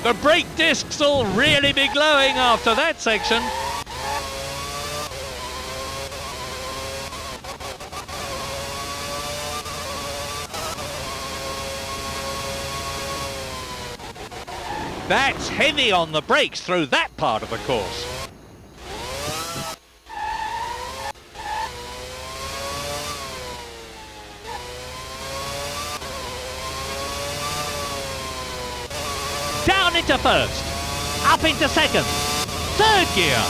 The brake discs will really be glowing after that section. That's heavy on the brakes through that part of the course. Down into first, up into second, third gear,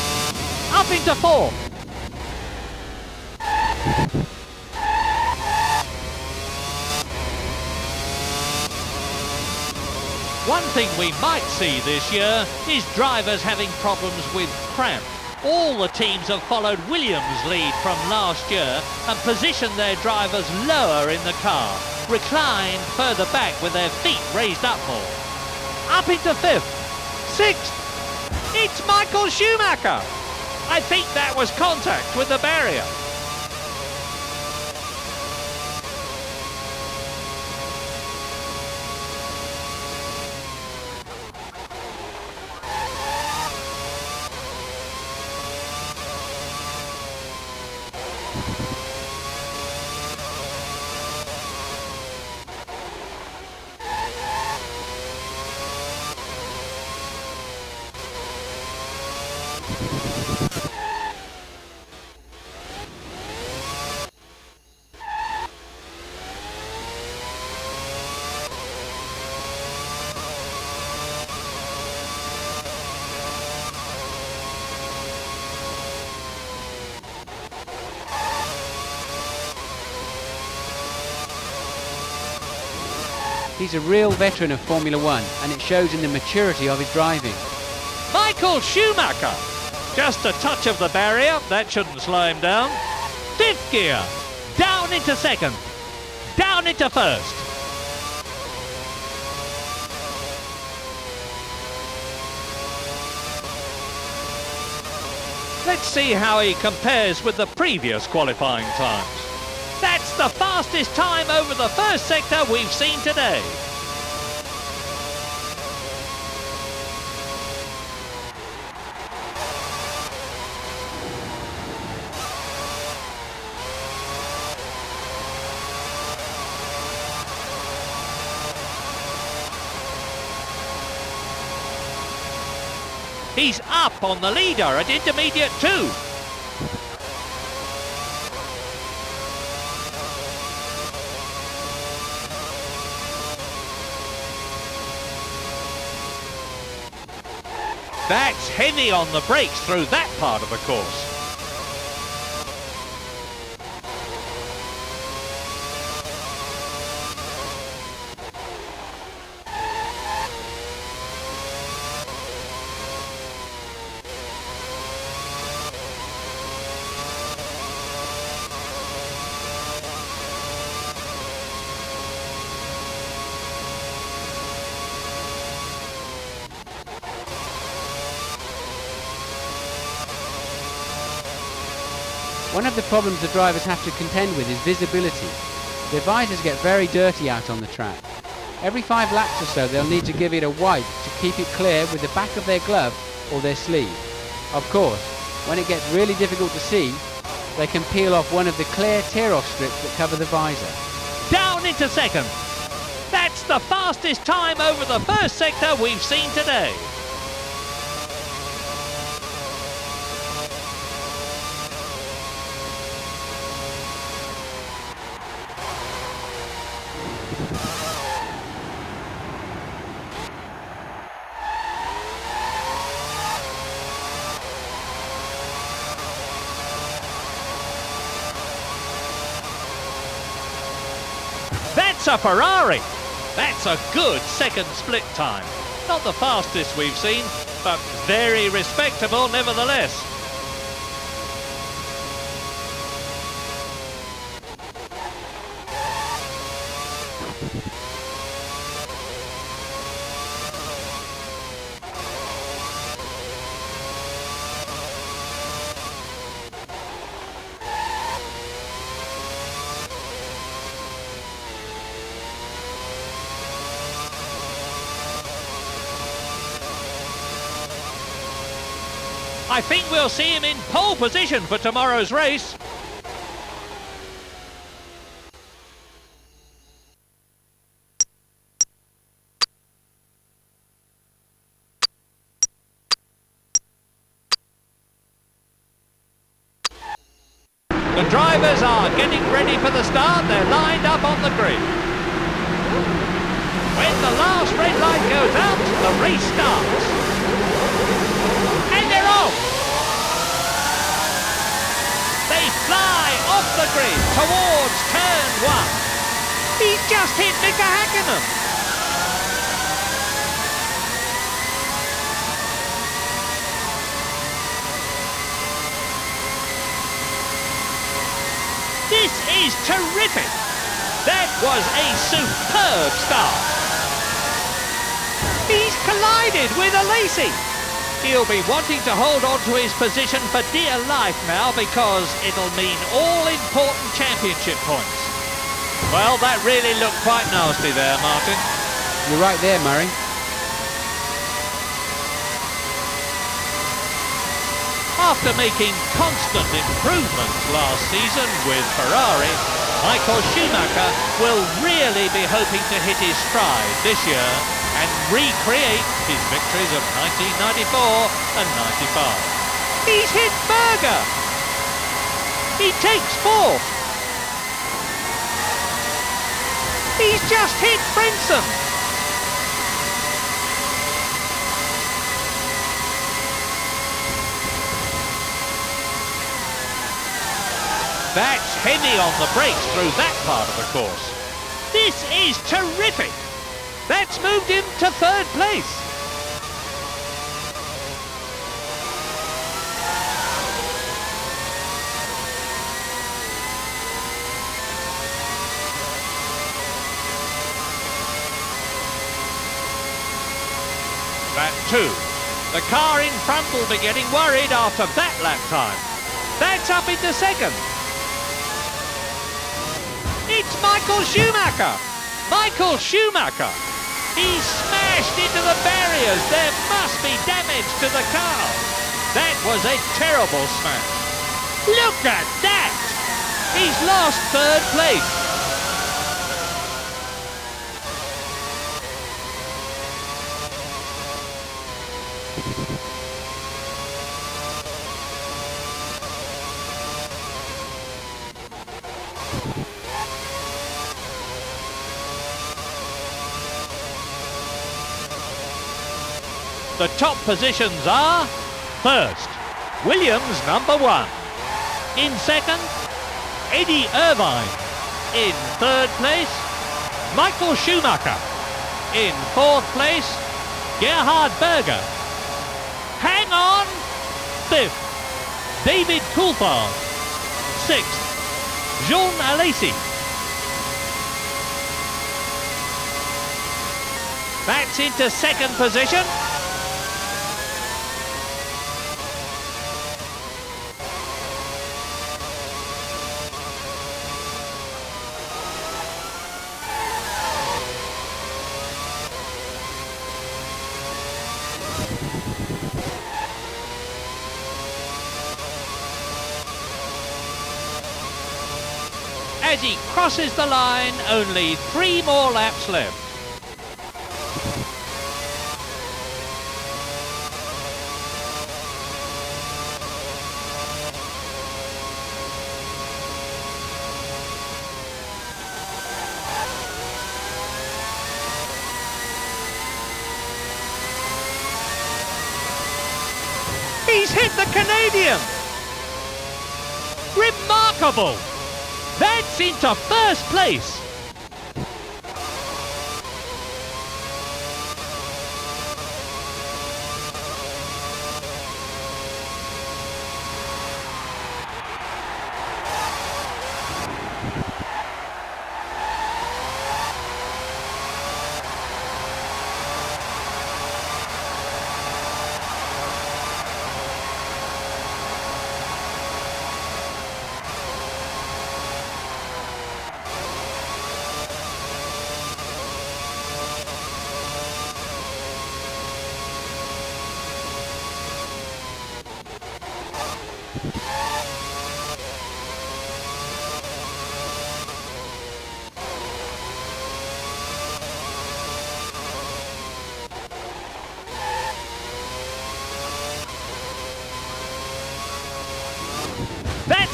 up into fourth. One thing we might see this year is drivers having problems with cramp. All the teams have followed Williams' lead from last year and positioned their drivers lower in the car, reclined further back with their feet raised up more. Up into fifth, sixth, it's Michael Schumacher. I think that was contact with the barrier. He's a real veteran of Formula One, and it shows in the maturity of his driving. Michael Schumacher! Just a touch of the barrier, that shouldn't slow him down. Fifth gear, down into second, down into first. Let's see how he compares with the previous qualifying times. That's the fastest time over the first sector we've seen today. He's up on the leader at intermediate 2. That's heavy on the brakes through that part of the course. One of the problems the drivers have to contend with is visibility. Their visors get very dirty out on the track. Every 5 laps or so they'll need to give it a wipe to keep it clear with the back of their glove or their sleeve. Of course, when it gets really difficult to see, they can peel off one of the clear tear-off strips that cover the visor. Down into second. That's the fastest time over the first sector we've seen today. That's a Ferrari. That's a good second split time. Not the fastest we've seen, but very respectable nevertheless. I think we'll see him in pole position for tomorrow's race. The drivers are getting ready for the start. They're lined up on the grid. When the last red light goes out, the race starts. And they're off! They fly off the grid towards turn one. He's just hit Mika Häkkinen. This is terrific! That was a superb start. He's collided with a Lacey. He'll be wanting to hold on to his position for dear life now because it'll mean all-important championship points. Well, that really looked quite nasty there, Martin. You're right there, Murray. After making constant improvements last season with Ferrari, Michael Schumacher will really be hoping to hit his stride this year and recreate his victories of 1994 and 95. He's hit Berger! He takes fourth! He's just hit Frentzen! That's heavy on the brakes through that part of the course. This is terrific! That's moved him to third place. Lap 2. The car in front will be getting worried after that lap time. That's up into second. It's Michael Schumacher! Michael Schumacher! He's smashed into the barriers. There must be damage to the car. That was a terrible smash. Look at that! He's lost third place. The top positions are: first, Williams #1. In second, Eddie Irvine. In third place, Michael Schumacher. In fourth place, Gerhard Berger. Hang on! Fifth, David Coulthard. Sixth, Jean Alesi. That's into second position. As he crosses the line, only 3 more laps left. He's hit the Canadian! Remarkable! That's into first place!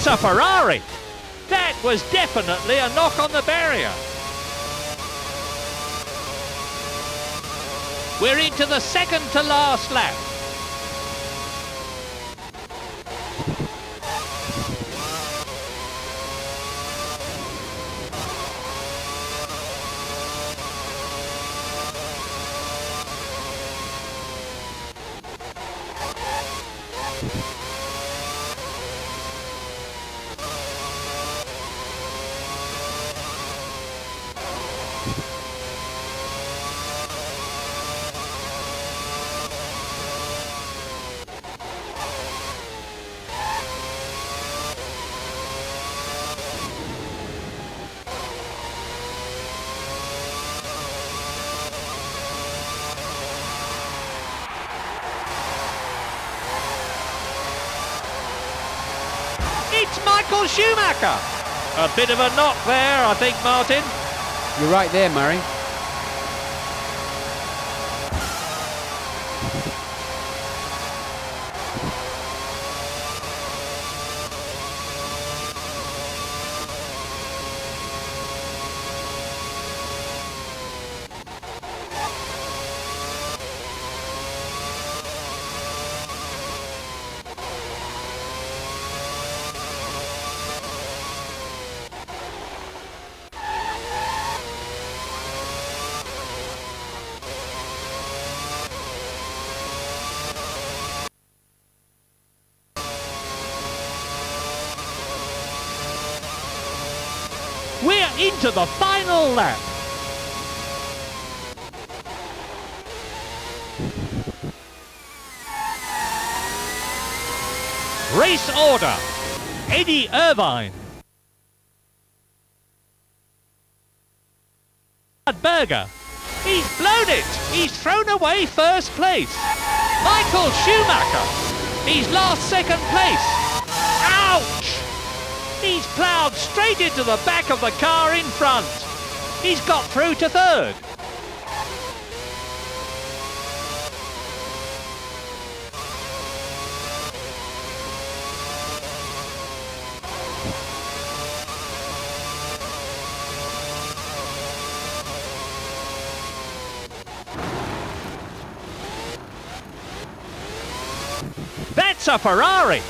That's a Ferrari! That was definitely a knock on the barrier. We're into the second to last lap. It's Michael Schumacher. A bit of a knock there, I think, Martin. You're right there, Murray. We're into the final lap. Race order. Eddie Irvine. Berger. He's blown it. He's thrown away first place. Michael Schumacher. He's lost second place. Ouch! He's ploughed straight into the back of the car in front. He's got through to third. That's a Ferrari.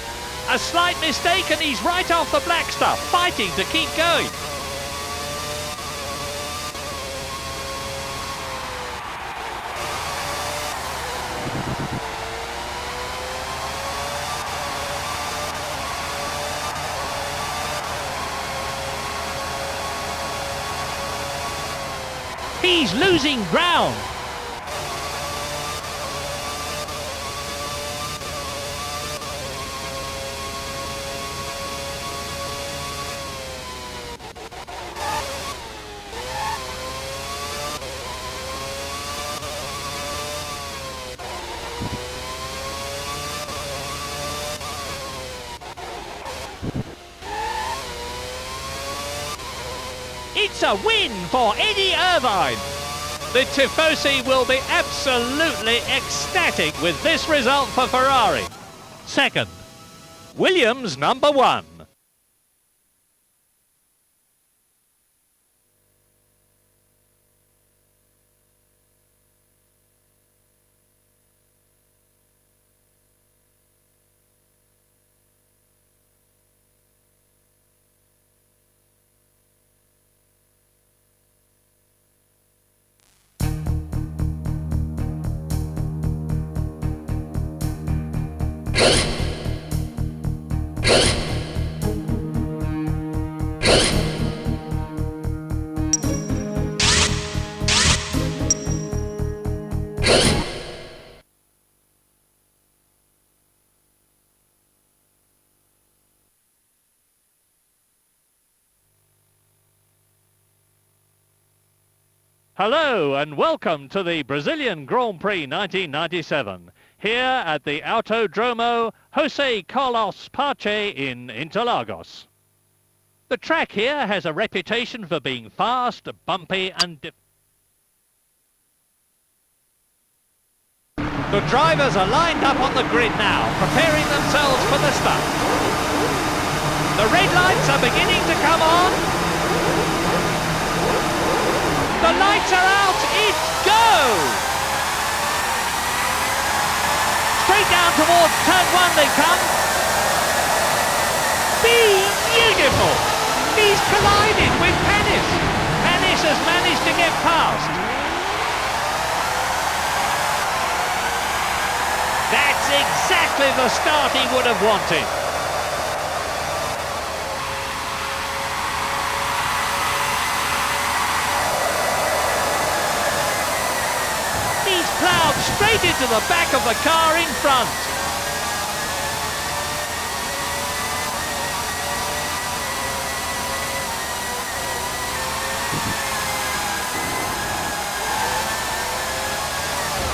A slight mistake and he's right off the black stuff, fighting to keep going. He's losing ground. It's a win for Eddie Irvine. The Tifosi will be absolutely ecstatic with this result for Ferrari. Second, Williams number 1. Hello and welcome to the Brazilian Grand Prix 1997, here at the Autodromo José Carlos Pache in Interlagos. The track here has a reputation for being fast, bumpy and The drivers are lined up on the grid now, preparing themselves for the start. The red lights are beginning to come on. The lights are out. It's go! Straight down towards turn 1 they come. Beautiful! He's collided with Panis. Panis has managed to get past. That's exactly the start he would have wanted. He's ploughed straight into the back of the car in front.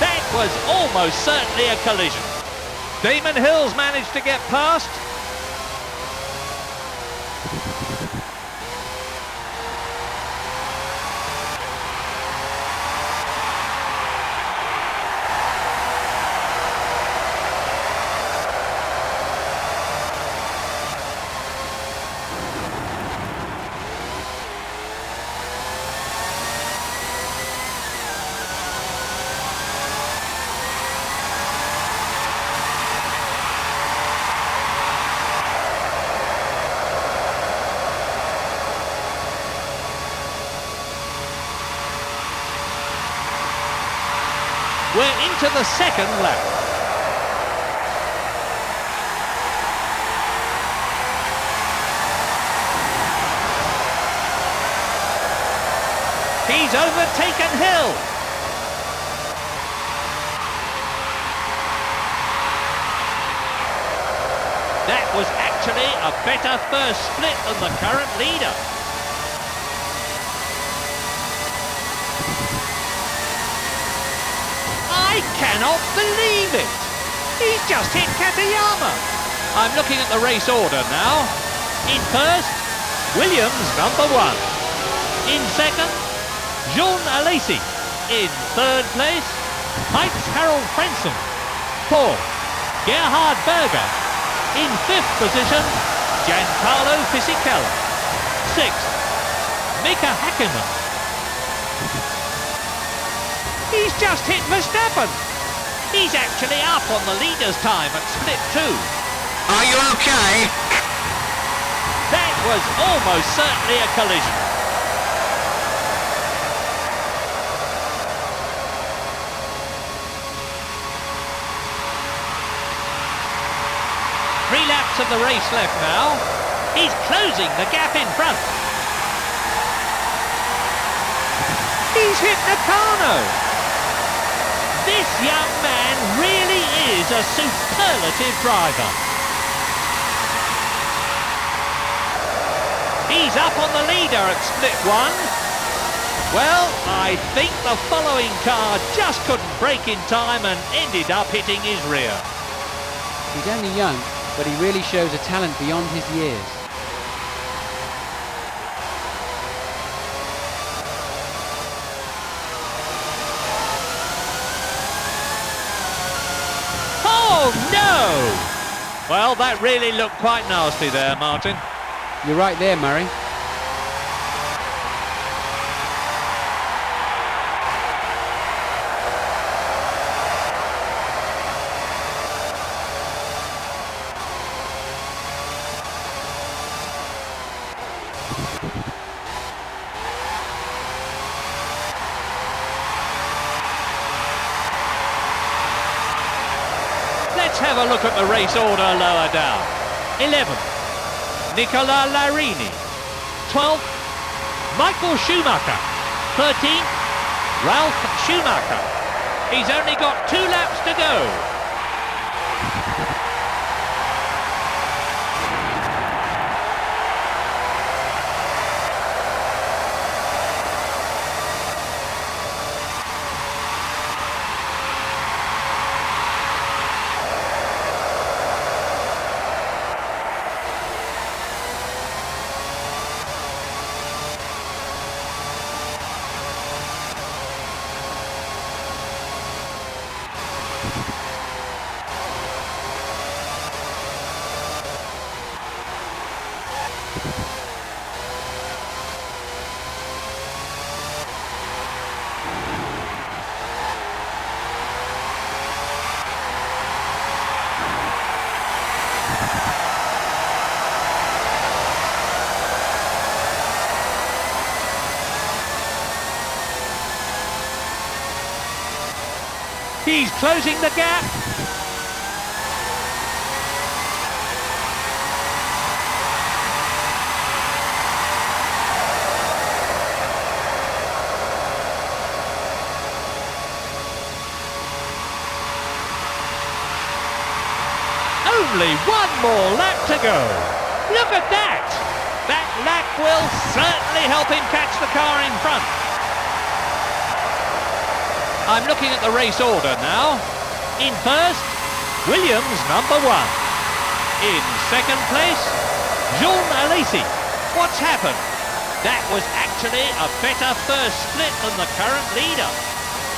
That was almost certainly a collision. Damon Hill's managed to get past. We're into the second lap. He's overtaken Hill. That was actually a better first split than the current leader. I cannot believe it! He's just hit Katayama! I'm looking at the race order now. In first, Williams #1. In second, Jean Alesi. In third place, Heinz Harald Frentzen. Fourth, Gerhard Berger. In fifth position, Giancarlo Fisichella. Sixth, Mika Hakkinen. He's just hit Verstappen. He's actually up on the leader's time at split 2. Are you okay? That was almost certainly a collision. Three laps of the race left now. He's closing the gap in front. He's hit Nakano. This young man really is a superlative driver. He's up on the leader at split 1. Well, I think the following car just couldn't brake in time and ended up hitting his rear. He's only young, but he really shows a talent beyond his years. Oh no! Well, that really looked quite nasty there, Martin. You're right there, Murray. Let's have a look at the race order lower down. 11th, Nicola Larini. 12th, Michael Schumacher. 13th, Ralph Schumacher. He's only got 2 laps to go. He's closing the gap. Only one more lap to go. Look at that. That lap will certainly help him catch the car in front. I'm looking at the race order now. In first, Williams #1. In second place, Jean Alesi. What's happened? That was actually a better first split than the current leader.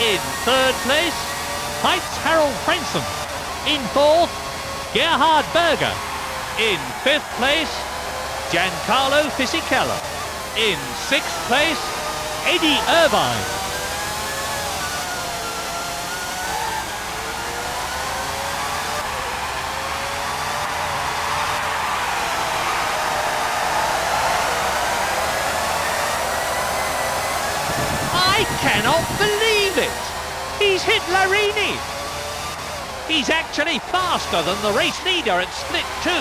In third place, Heitz Harold Frenson. In fourth, Gerhard Berger. In fifth place, Giancarlo Fisichella. In sixth place, Eddie Irvine. I cannot believe it! He's hit Larini! He's actually faster than the race leader at split 2.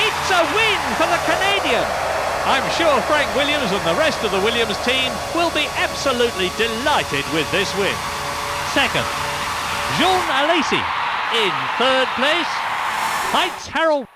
It's a win for the Canadian! I'm sure Frank Williams and the rest of the Williams team will be absolutely delighted with this win. Second, Jean Alesi. In third place, Heitz Harold.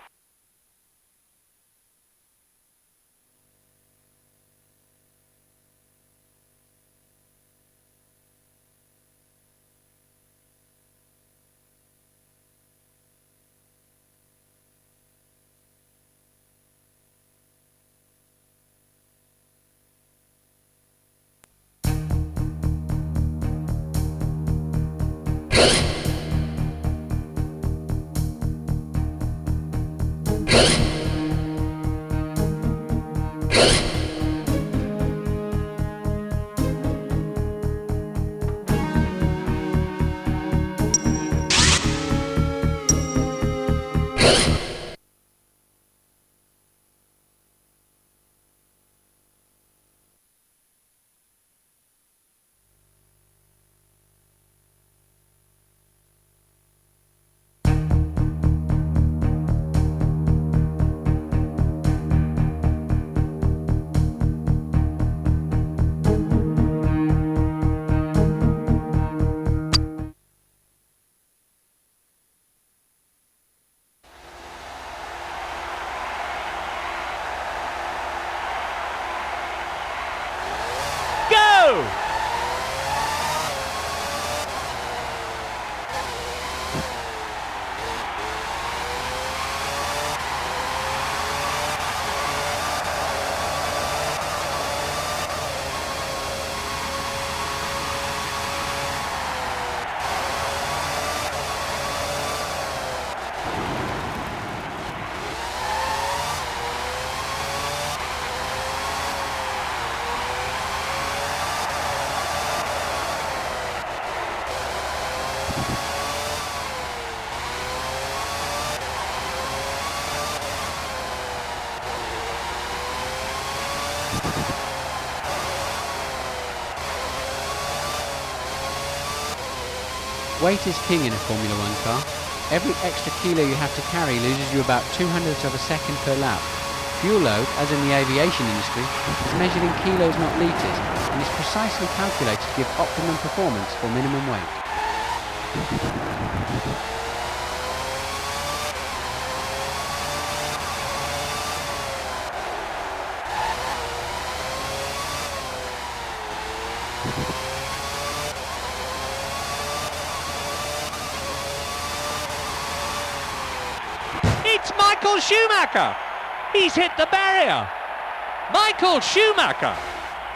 Weight is king in a Formula 1 car. Every extra kilo you have to carry loses you about 200ths of a second per lap. Fuel load, as in the aviation industry, is measured in kilos not litres and is precisely calculated to give optimum performance for minimum weight. It's Michael Schumacher! He's hit the barrier! Michael Schumacher!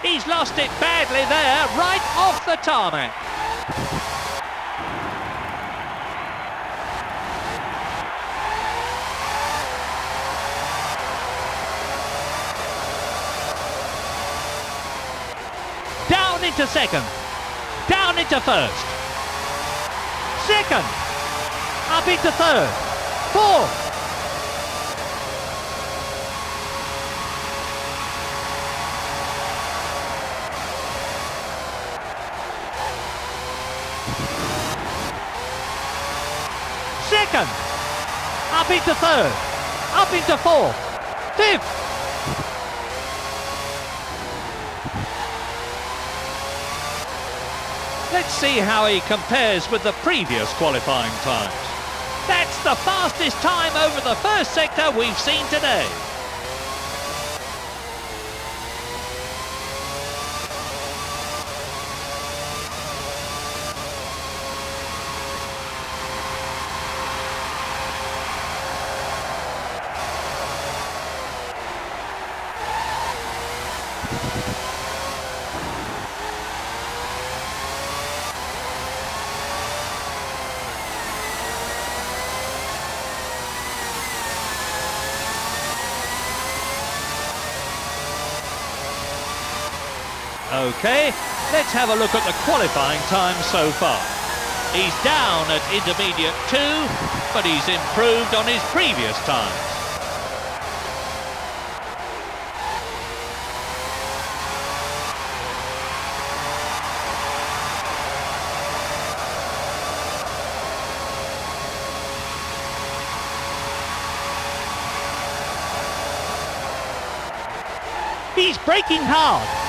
He's lost it badly there, right off the tarmac. into second. Down into first. Second. Up into third. Fourth. Second. Up into third. Up into fourth. Fifth. Let's see how he compares with the previous qualifying times. That's the fastest time over the first sector we've seen today. Okay, let's have a look at the qualifying time so far. He's down at intermediate 2, but he's improved on his previous times. He's braking hard.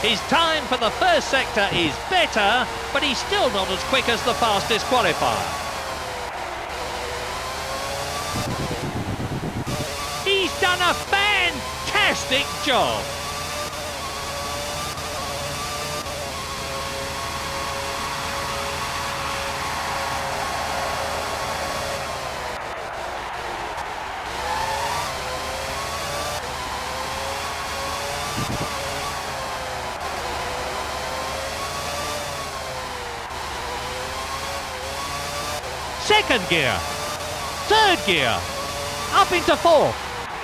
His time for the first sector is better, but he's still not as quick as the fastest qualifier. He's done a fantastic job. Second gear, third gear, up into fourth.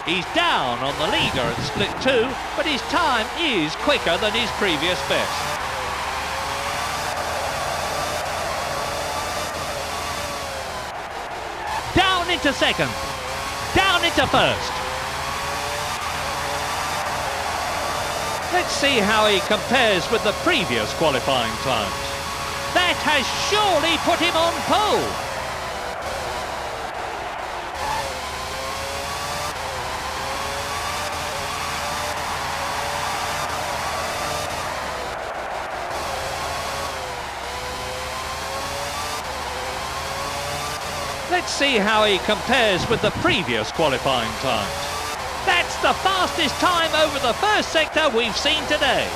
He's down on the leader at split 2, but his time is quicker than his previous best. Down into second, down into first. Let's see how he compares with the previous qualifying times. That has surely put him on pole. Let's see how he compares with the previous qualifying times. That's the fastest time over the first sector we've seen today.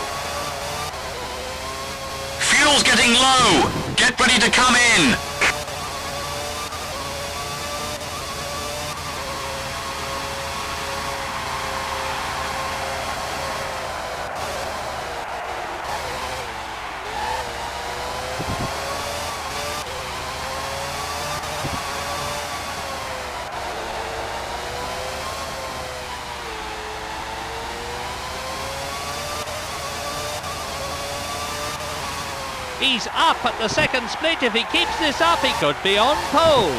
Fuel's getting low. Get ready to come in. He's up at the second split. If he keeps this up, he could be on pole.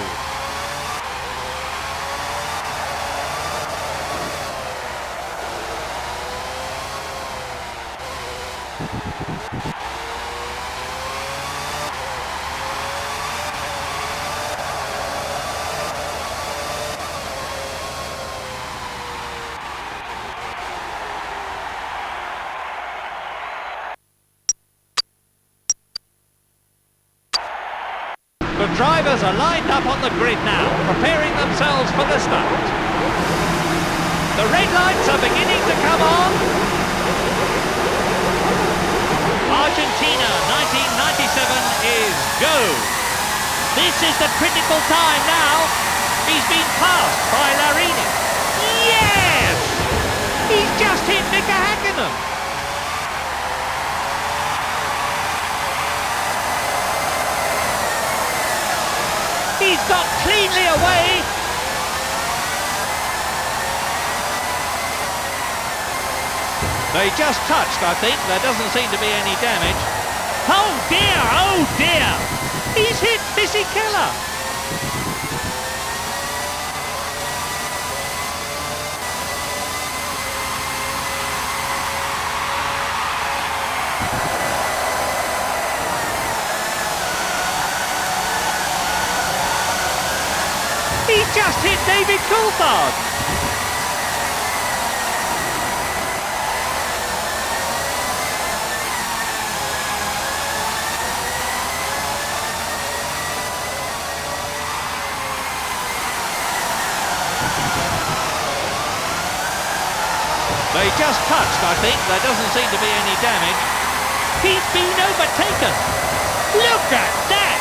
The drivers are lined up on the grid now, preparing themselves for the start. The red lights are beginning to come on. Argentina 1997 is go. This is the critical time now. He's been passed by Larini. Yes! He's just hit Mika Häkkinen. cleanly away. They just touched, I think. There doesn't seem to be any damage. Oh dear, oh dear. He's hit Missy Keller. He's just hit David Coulthard. They just touched, I think. There doesn't seem to be any damage. He's been overtaken. Look at that!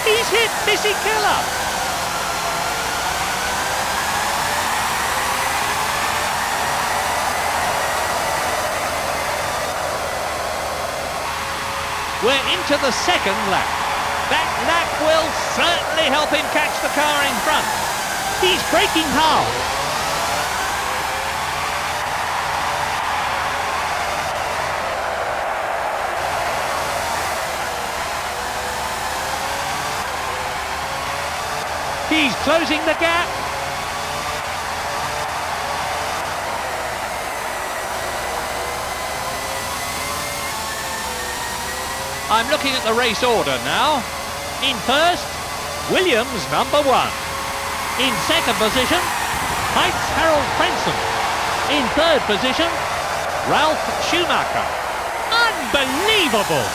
He's hit Missy Keller. We're into the second lap. That lap will certainly help him catch the car in front. He's braking hard. He's closing the gap. I'm looking at the race order now. In first, Williams #1. In second position, Heinz Harold Frentzen. In third position, Ralf Schumacher. Unbelievable!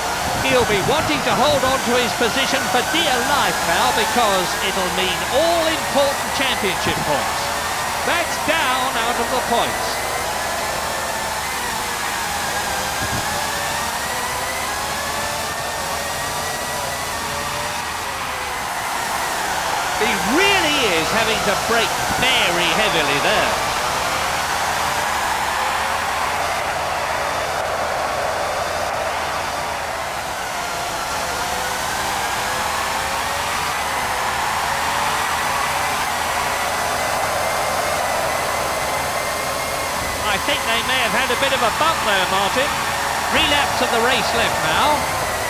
He'll be wanting to hold on to his position for dear life now because it'll mean all-important championship points. That's down out of the points. He really is having to brake very heavily there. I think they may have had a bit of a bump there, Martin. 3 laps of the race left now.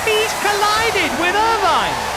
He's collided with Irvine.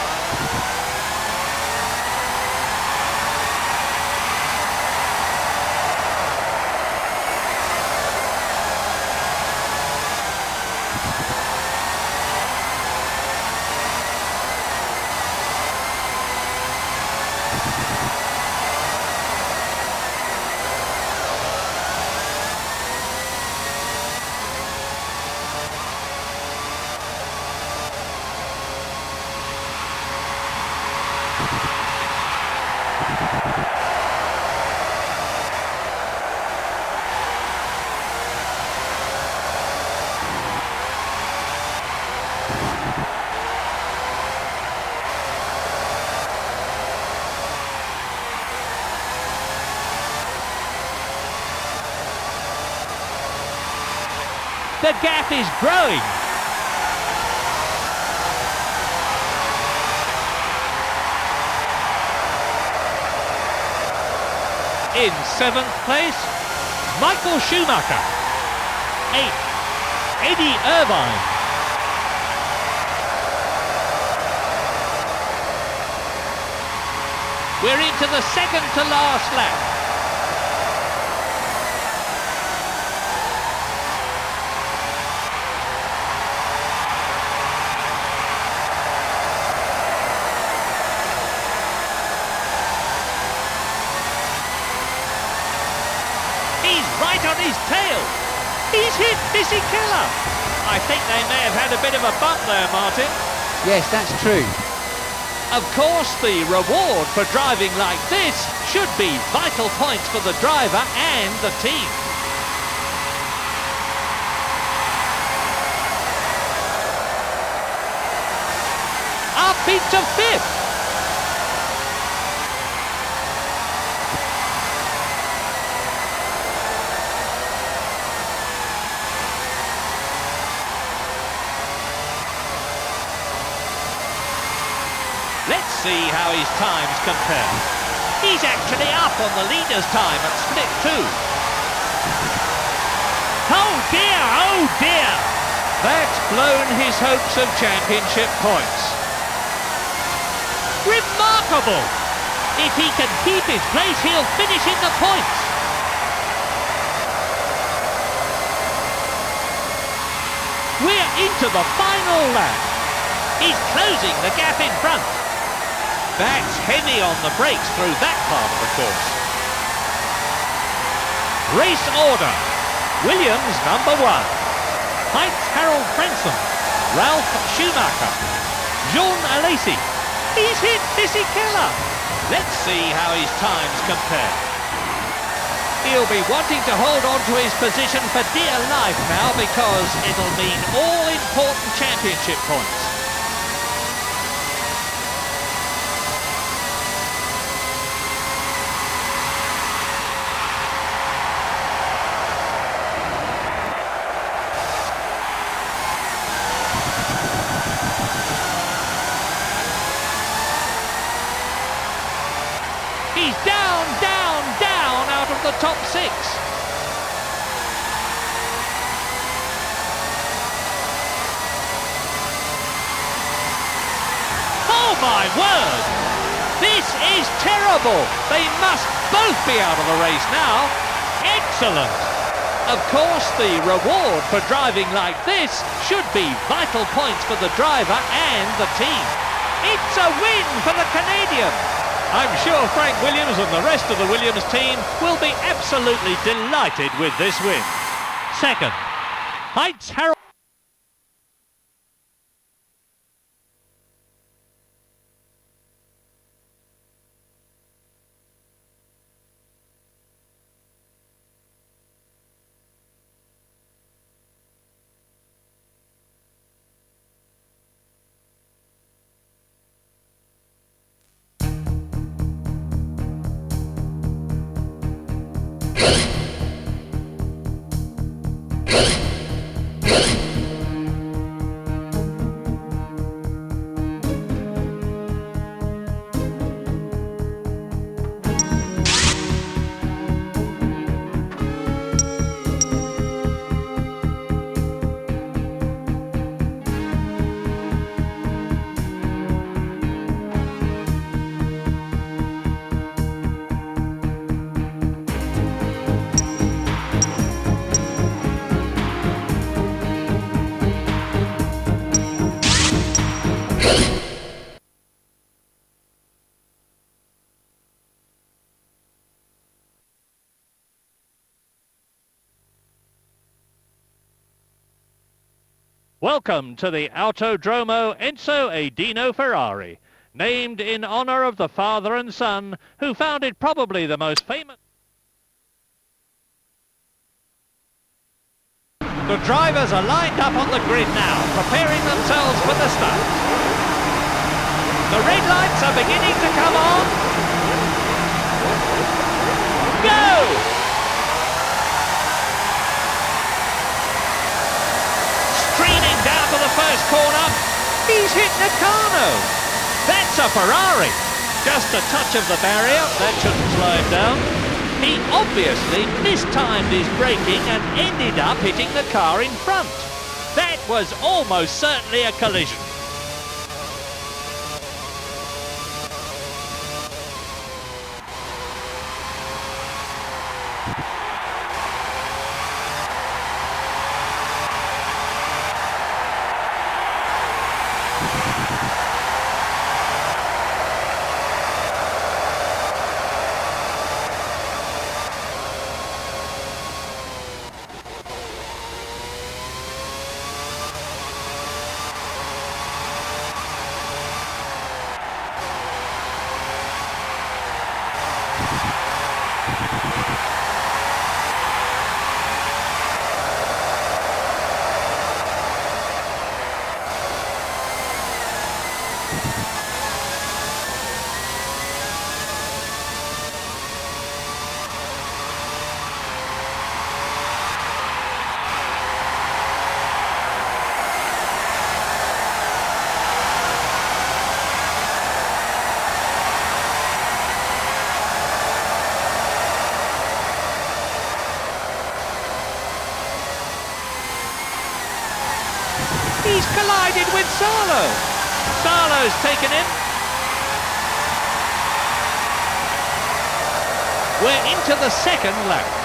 The gap is growing. In 7th place, Michael Schumacher. 8th, Eddie Irvine. We're into the second to last lap. Right on his tail. He's hit Missy Keller. I think they may have had a bit of a bump there, Martin. Yes, that's true. Of course, the reward for driving like this should be vital points for the driver and the team. Up into 5th. Let's see how his times compare. He's actually up on the leader's time at split 2. Oh dear, oh dear! That's blown his hopes of championship points. Remarkable! If he can keep his place, he'll finish in the points. We're into the final lap. He's closing the gap in front. That's heavy on the brakes through that part of the course. Race order. Williams number 1. Heinz Harald Frentzen. Ralf Schumacher. Jean Alesi. He's hit Missy Keller. Let's see how his times compare. He'll be wanting to hold on to his position for dear life now because it'll mean all important championship points. He's down, down, down out of the top 6. Oh my word! This is terrible! They must both be out of the race now. Excellent! Of course, the reward for driving like this should be vital points for the driver and the team. It's a win for the Canadian! I'm sure Frank Williams and the rest of the Williams team will be absolutely delighted with this win. Second, Heinz Harald. Welcome to the Autodromo Enzo e Dino Ferrari, named in honour of the father and son who founded probably the most famous... The drivers are lined up on the grid now, preparing themselves for the start. The red lights are beginning to come on. Go! Streaming down to the first corner. He's hit Nakano. That's a Ferrari. Just a touch of the barrier. That shouldn't slow him down. He obviously mistimed his braking and ended up hitting the car in front. That was almost certainly a collision. with Sarlo. Sarlo's taken him. We're into the second lap.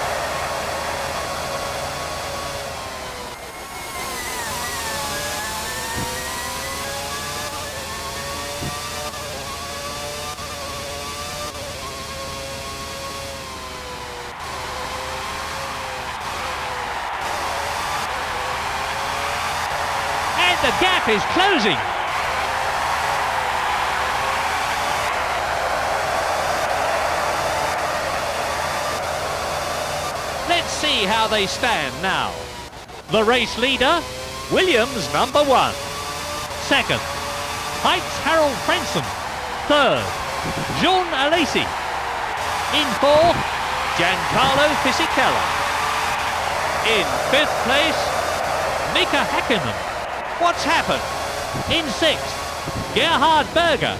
The gap is closing. Let's see how they stand now. The race leader, Williams #1. Second, Heights Harold Frenson. Third, Jean Alesi. In fourth, Giancarlo Fisichella. In fifth place, Mika Häkkinen. What's happened? In sixth, Gerhard Berger.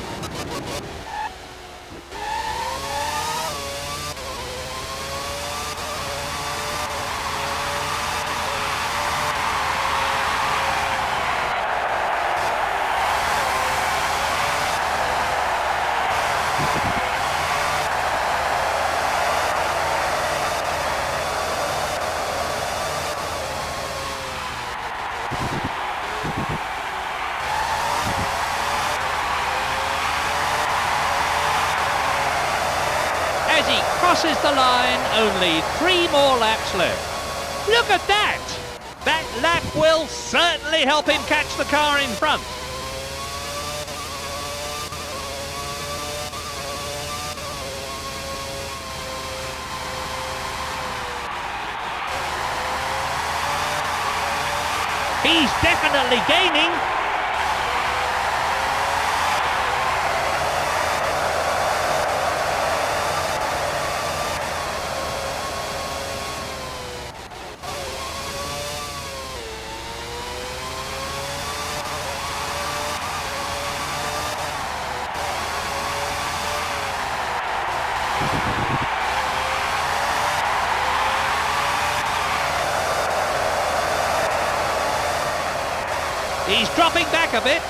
As he crosses the line, only 3 more laps left. Look at that! That lap will certainly help him catch the car in front. He's definitely gaining. He's dropping back a bit.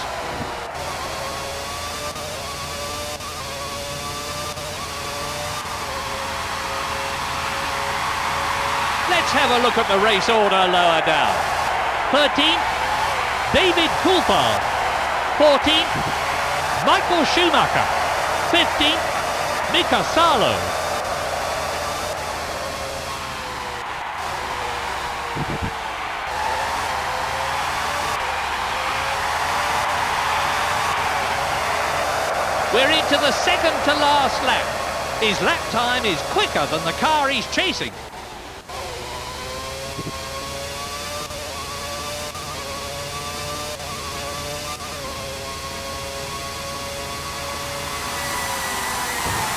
Let's have a look at the race order lower down. 13th, David Coulthard. 14th, Michael Schumacher. 15th, Mika Sarlo. We're into the second to last lap. His lap time is quicker than the car he's chasing.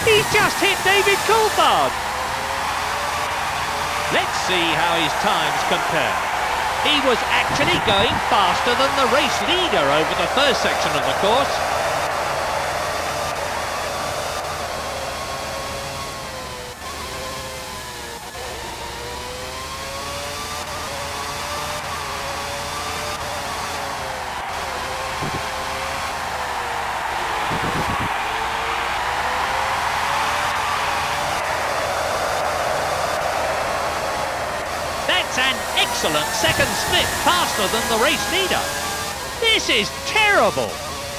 He's just hit David Coulthard. Let's see how his times compare. He was actually going faster than the race leader over the first section of the course. That's an excellent second split, faster than the race leader. This is terrible.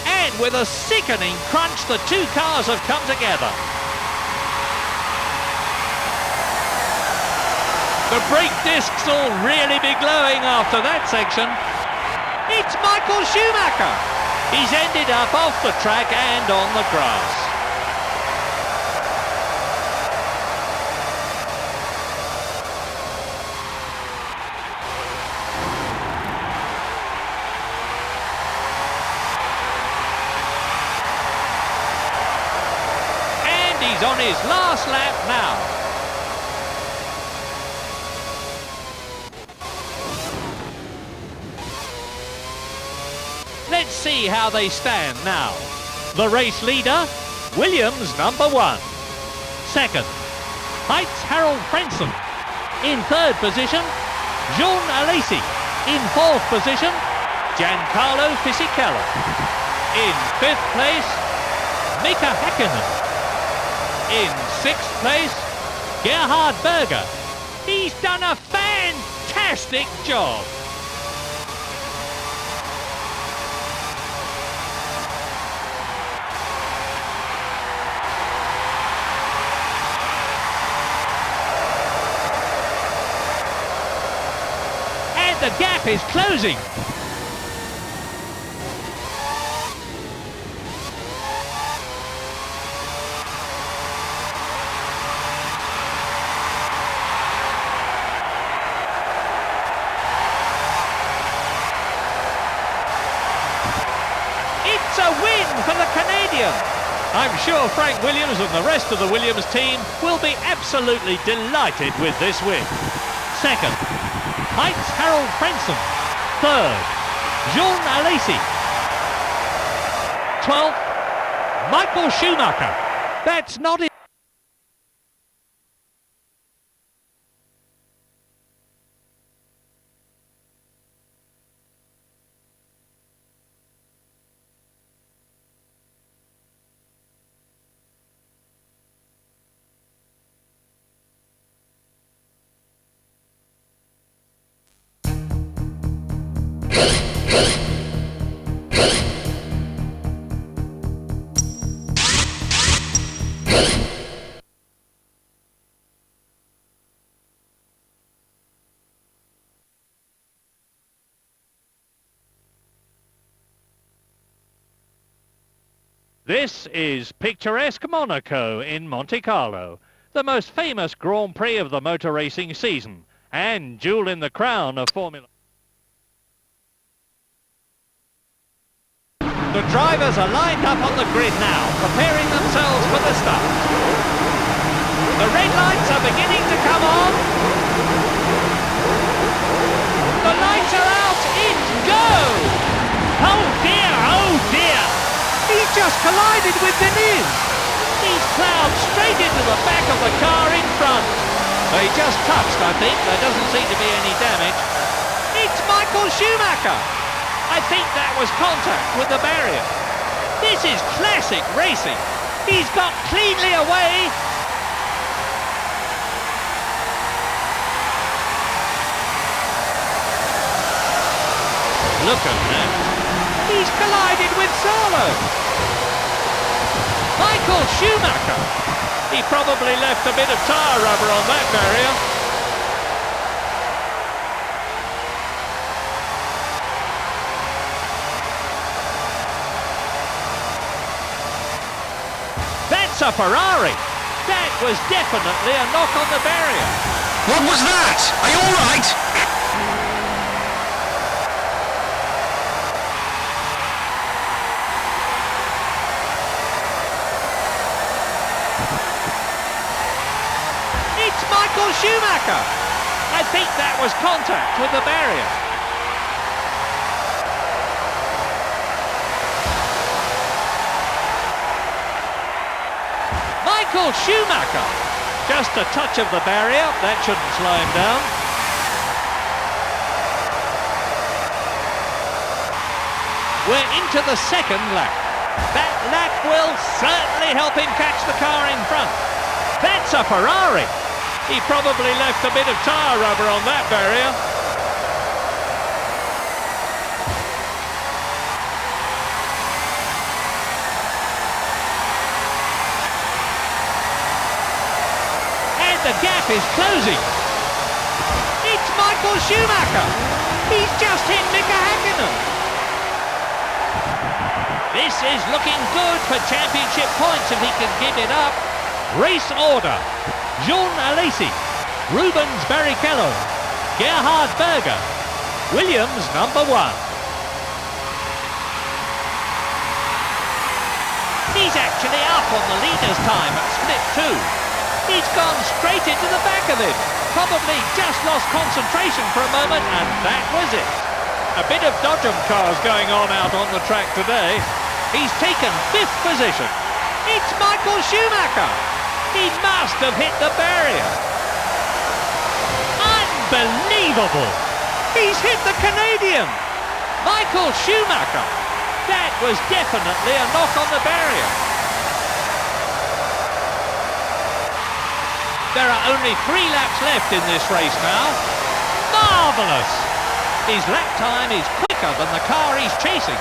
And with a sickening crunch, the two cars have come together. The brake discs will really be glowing after that section. It's Michael Schumacher. He's ended up off the track and on the grass. He's on his last lap now. Let's see how they stand now. The race leader, Williams #1. Second, Heights Harold Frenson. In third position, Jean Alesi. In fourth position, Giancarlo Fisichella. In 5th place, Mika Häkkinen. In 6th place, Gerhard Berger. He's done a fantastic job. And the gap is closing. It's a win for the Canadian. I'm sure Frank Williams and the rest of the Williams team will be absolutely delighted with this win. Second, Heinz Harald Frentzen. Third, Jean Alesi. 12th, Michael Schumacher. That's not it. This is picturesque Monaco in Monte Carlo, the most famous Grand Prix of the motor racing season, and jewel in the crown of Formula. The drivers are lined up on the grid now, preparing themselves for the start. The red lights are beginning to come on. The lights are out, it's go! Oh dear, oh dear! He's just collided with Denise. He's ploughed straight into the back of the car in front. They just touched, I think. There doesn't seem to be any damage. It's Michael Schumacher. I think that was contact with the barrier. This is classic racing. He's got cleanly away. Look at that. He's collided with Salo. Michael Schumacher. He probably left a bit of tyre rubber on that barrier. That's a Ferrari. That was definitely a knock on the barrier. What was that? Are you all right? It's Michael Schumacher. I think that was contact with the barrier. Michael Schumacher. Just a touch of the barrier. That shouldn't slow him down. We're into the second lap. That lap will certainly help him catch the car in front. That's a Ferrari. He probably left a bit of tyre rubber on that barrier. And the gap is closing. It's Michael Schumacher. He's just hit Mika Häkkinen. This is looking good for championship points if he can give it up. Race order. Jean Alesi, Rubens Barrichello, Gerhard Berger, Williams number 1. He's actually up on the leader's time at split 2. He's gone straight into the back of him. Probably just lost concentration for a moment, and that was it. A bit of dodgem cars going on out on the track today. He's taken 5th position. It's Michael Schumacher. He must have hit the barrier. Unbelievable! He's hit the Canadian. Michael Schumacher. That was definitely a knock on the barrier. There are only 3 laps left in this race now. Marvellous! His lap time is quicker than the car he's chasing.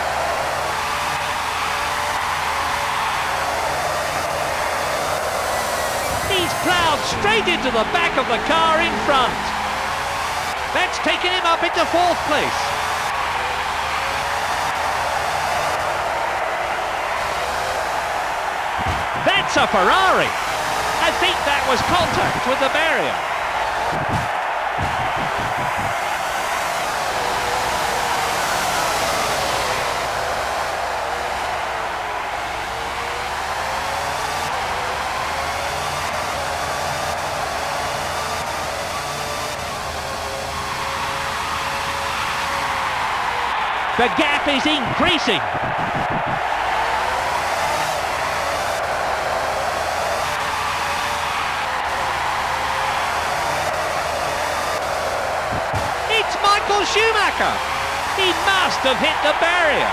He's ploughed straight into the back of the car in front. That's taken him up into 4th place. That's a Ferrari. I think that was contact with the barrier. The gap is increasing. It's Michael Schumacher. He must have hit the barrier.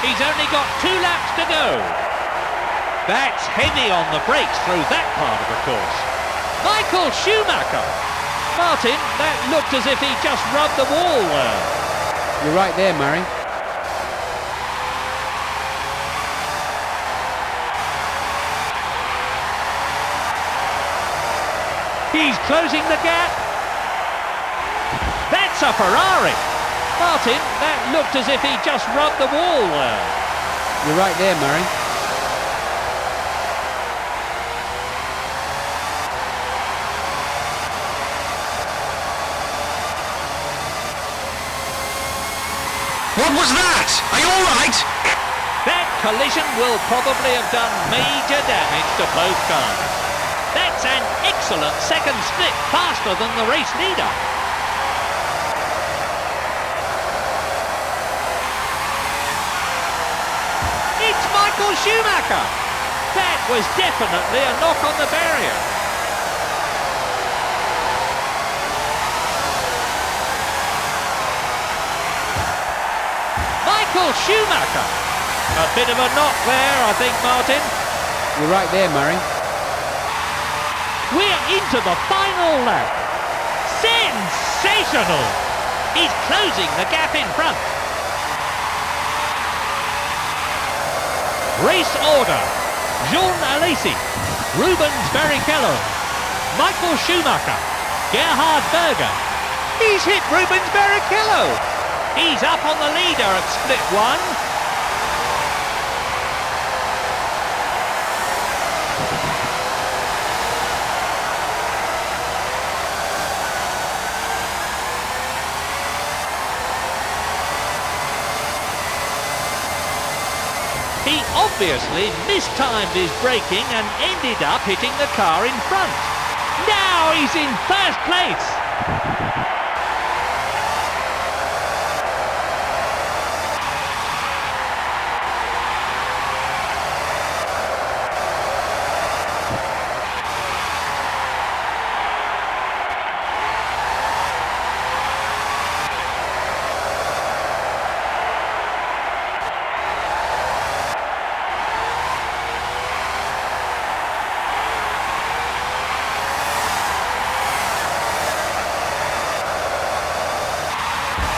He's only got 2 laps to go. That's heavy on the brakes through that part of the course. Michael Schumacher. Martin, that looked as if he just rubbed the wall there. You're right there, Murray. He's closing the gap. That's a Ferrari. Martin, that looked as if he just rubbed the wall there. You're right there, Murray. What was that? Are you all right? That collision will probably have done major damage to both cars. That's an excellent second split, faster than the race leader. It's Michael Schumacher. That was definitely a knock on the barrier. Michael Schumacher. A bit of a knock there, I think, Martin. You're right there, Murray. We're into the final lap. Sensational! He's closing the gap in front. Race order. Jean Alesi, Rubens Barrichello, Michael Schumacher, Gerhard Berger. He's hit Rubens Barrichello. He's up on the leader at split 1. He obviously mistimed his braking and ended up hitting the car in front. Now he's in 1st place.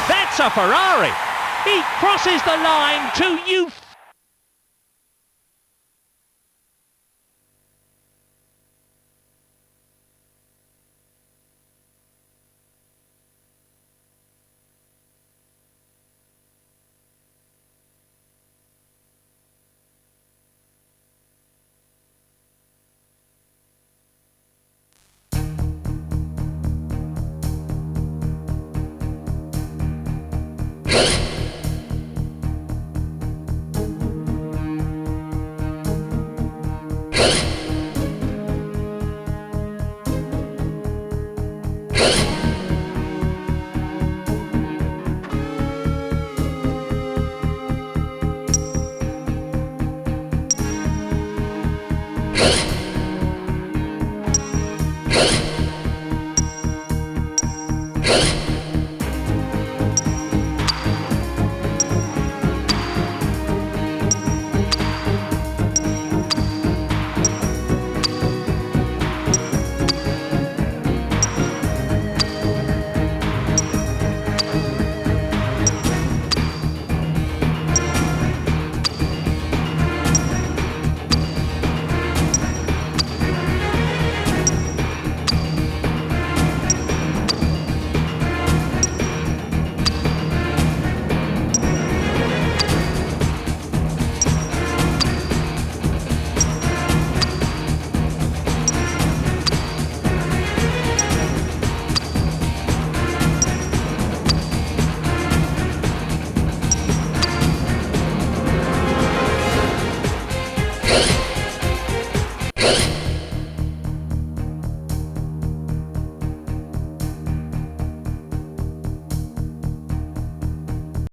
That's a Ferrari. He crosses the line to euphoric